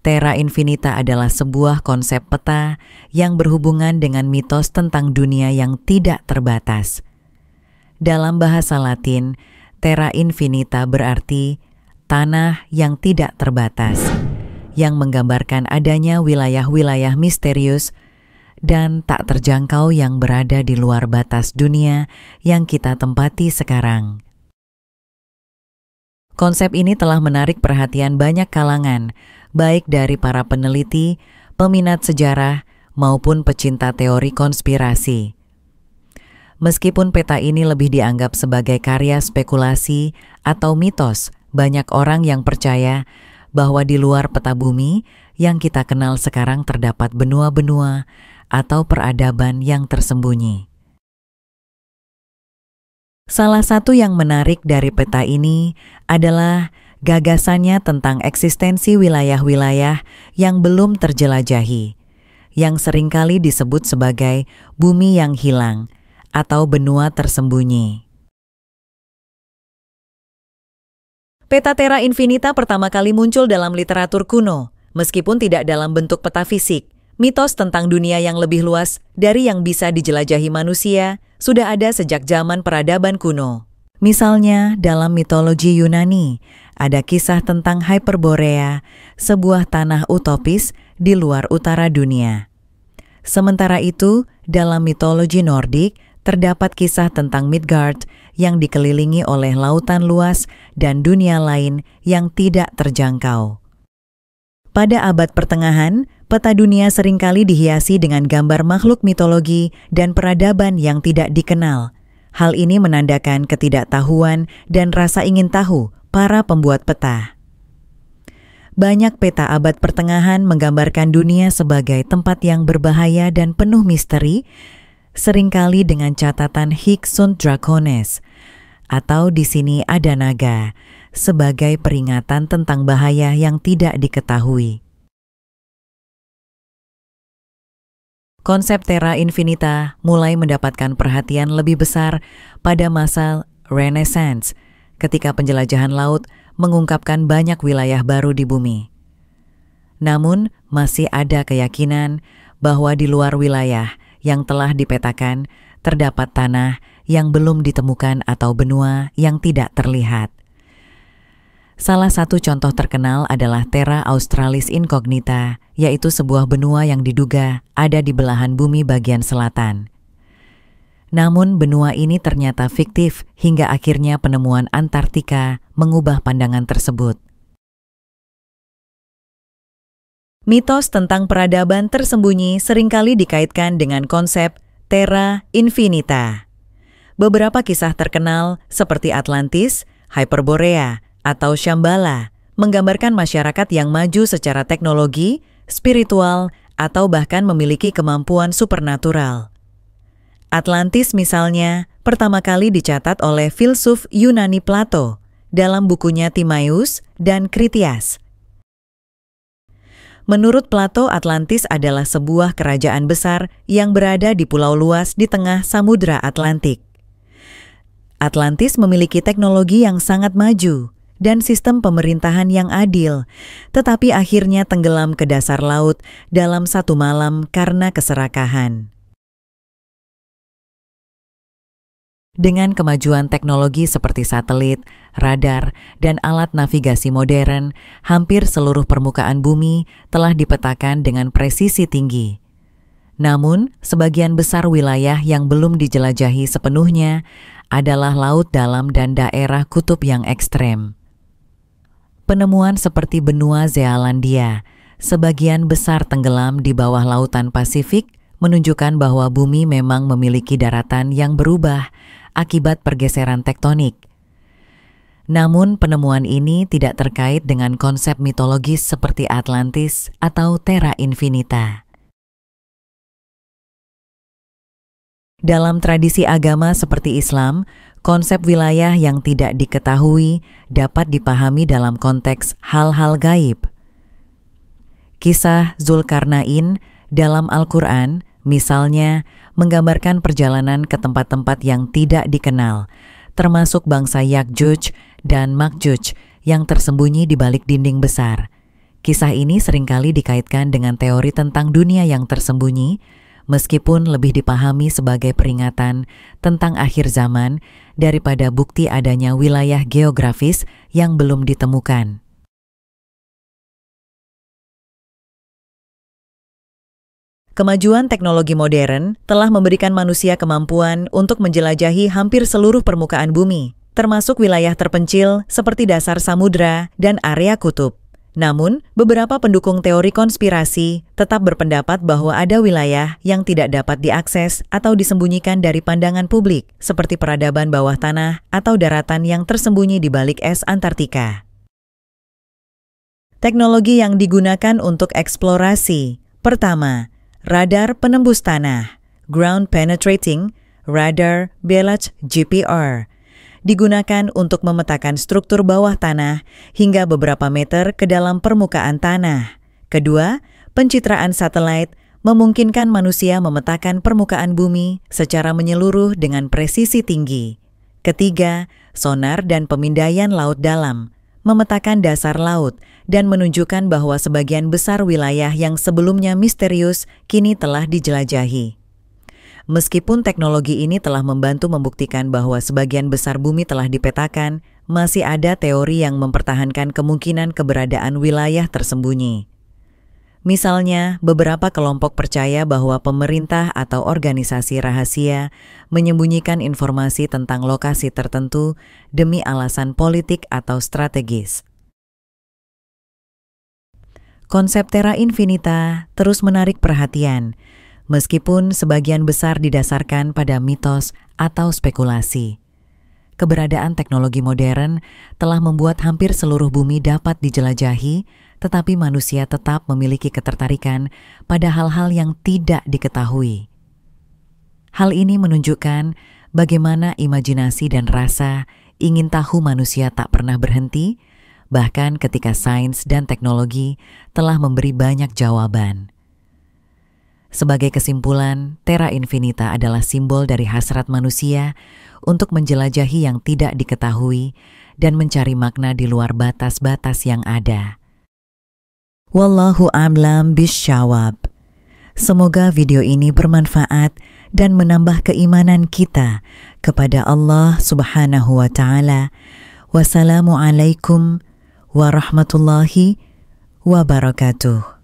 Terra Infinita adalah sebuah konsep peta yang berhubungan dengan mitos tentang dunia yang tidak terbatas. Dalam bahasa Latin, Terra Infinita berarti tanah yang tidak terbatas, yang menggambarkan adanya wilayah-wilayah misterius dan tak terjangkau yang berada di luar batas dunia yang kita tempati sekarang. Konsep ini telah menarik perhatian banyak kalangan, baik dari para peneliti, peminat sejarah, maupun pecinta teori konspirasi. Meskipun peta ini lebih dianggap sebagai karya spekulasi atau mitos, banyak orang yang percaya bahwa di luar peta bumi yang kita kenal sekarang terdapat benua-benua atau peradaban yang tersembunyi. Salah satu yang menarik dari peta ini adalah gagasannya tentang eksistensi wilayah-wilayah yang belum terjelajahi, yang seringkali disebut sebagai bumi yang hilang atau benua tersembunyi. Peta Terra Infinita pertama kali muncul dalam literatur kuno, meskipun tidak dalam bentuk peta fisik. Mitos tentang dunia yang lebih luas dari yang bisa dijelajahi manusia sudah ada sejak zaman peradaban kuno. Misalnya, dalam mitologi Yunani, ada kisah tentang Hyperborea, sebuah tanah utopis di luar utara dunia. Sementara itu, dalam mitologi Nordik, terdapat kisah tentang Midgard yang dikelilingi oleh lautan luas dan dunia lain yang tidak terjangkau. Pada abad pertengahan, peta dunia seringkali dihiasi dengan gambar makhluk mitologi dan peradaban yang tidak dikenal. Hal ini menandakan ketidaktahuan dan rasa ingin tahu para pembuat peta. Banyak peta abad pertengahan menggambarkan dunia sebagai tempat yang berbahaya dan penuh misteri, seringkali dengan catatan Hic sunt dracones, atau di sini ada naga, sebagai peringatan tentang bahaya yang tidak diketahui. Konsep Terra Infinita mulai mendapatkan perhatian lebih besar pada masa Renaissance, ketika penjelajahan laut mengungkapkan banyak wilayah baru di bumi. Namun, masih ada keyakinan bahwa di luar wilayah yang telah dipetakan terdapat tanah yang belum ditemukan atau benua yang tidak terlihat. Salah satu contoh terkenal adalah Terra Australis Incognita, yaitu sebuah benua yang diduga ada di belahan bumi bagian selatan. Namun benua ini ternyata fiktif hingga akhirnya penemuan Antartika mengubah pandangan tersebut. Mitos tentang peradaban tersembunyi seringkali dikaitkan dengan konsep Terra Infinita. Beberapa kisah terkenal seperti Atlantis, Hyperborea, atau Shambhala menggambarkan masyarakat yang maju secara teknologi, spiritual, atau bahkan memiliki kemampuan supernatural. Atlantis misalnya pertama kali dicatat oleh filsuf Yunani Plato dalam bukunya Timaeus dan Critias. Menurut Plato, Atlantis adalah sebuah kerajaan besar yang berada di pulau luas di tengah Samudra Atlantik. Atlantis memiliki teknologi yang sangat maju dan sistem pemerintahan yang adil, tetapi akhirnya tenggelam ke dasar laut dalam satu malam karena keserakahan. Dengan kemajuan teknologi seperti satelit, radar, dan alat navigasi modern, hampir seluruh permukaan bumi telah dipetakan dengan presisi tinggi. Namun, sebagian besar wilayah yang belum dijelajahi sepenuhnya adalah laut dalam dan daerah kutub yang ekstrem. Penemuan seperti benua Zealandia, sebagian besar tenggelam di bawah lautan Pasifik, menunjukkan bahwa bumi memang memiliki daratan yang berubah akibat pergeseran tektonik. Namun penemuan ini tidak terkait dengan konsep mitologis seperti Atlantis atau Terra Infinita. Dalam tradisi agama seperti Islam, konsep wilayah yang tidak diketahui dapat dipahami dalam konteks hal-hal gaib. Kisah Zulkarnain dalam Al-Quran, misalnya, menggambarkan perjalanan ke tempat-tempat yang tidak dikenal, termasuk bangsa Ya'juj dan Ma'juj yang tersembunyi di balik dinding besar. Kisah ini seringkali dikaitkan dengan teori tentang dunia yang tersembunyi, meskipun lebih dipahami sebagai peringatan tentang akhir zaman daripada bukti adanya wilayah geografis yang belum ditemukan. Kemajuan teknologi modern telah memberikan manusia kemampuan untuk menjelajahi hampir seluruh permukaan bumi, termasuk wilayah terpencil seperti dasar samudra dan area kutub. Namun, beberapa pendukung teori konspirasi tetap berpendapat bahwa ada wilayah yang tidak dapat diakses atau disembunyikan dari pandangan publik, seperti peradaban bawah tanah atau daratan yang tersembunyi di balik es Antartika. Teknologi yang digunakan untuk eksplorasi. Pertama, radar penembus tanah, Ground Penetrating Radar Belach GPR. Digunakan untuk memetakan struktur bawah tanah hingga beberapa meter ke dalam permukaan tanah. Kedua, pencitraan satelit memungkinkan manusia memetakan permukaan bumi secara menyeluruh dengan presisi tinggi. Ketiga, sonar dan pemindaian laut dalam, memetakan dasar laut dan menunjukkan bahwa sebagian besar wilayah yang sebelumnya misterius kini telah dijelajahi. Meskipun teknologi ini telah membantu membuktikan bahwa sebagian besar bumi telah dipetakan, masih ada teori yang mempertahankan kemungkinan keberadaan wilayah tersembunyi. Misalnya, beberapa kelompok percaya bahwa pemerintah atau organisasi rahasia menyembunyikan informasi tentang lokasi tertentu demi alasan politik atau strategis. Konsep terra infinita terus menarik perhatian, meskipun sebagian besar didasarkan pada mitos atau spekulasi. Keberadaan teknologi modern telah membuat hampir seluruh bumi dapat dijelajahi, tetapi manusia tetap memiliki ketertarikan pada hal-hal yang tidak diketahui. Hal ini menunjukkan bagaimana imajinasi dan rasa ingin tahu manusia tak pernah berhenti, bahkan ketika sains dan teknologi telah memberi banyak jawaban. Sebagai kesimpulan, terra infinita adalah simbol dari hasrat manusia untuk menjelajahi yang tidak diketahui dan mencari makna di luar batas-batas yang ada. Wallahu a'lam bishawab. Semoga video ini bermanfaat dan menambah keimanan kita kepada Allah Subhanahu wa Ta'ala. Wassalamualaikum warahmatullahi wabarakatuh.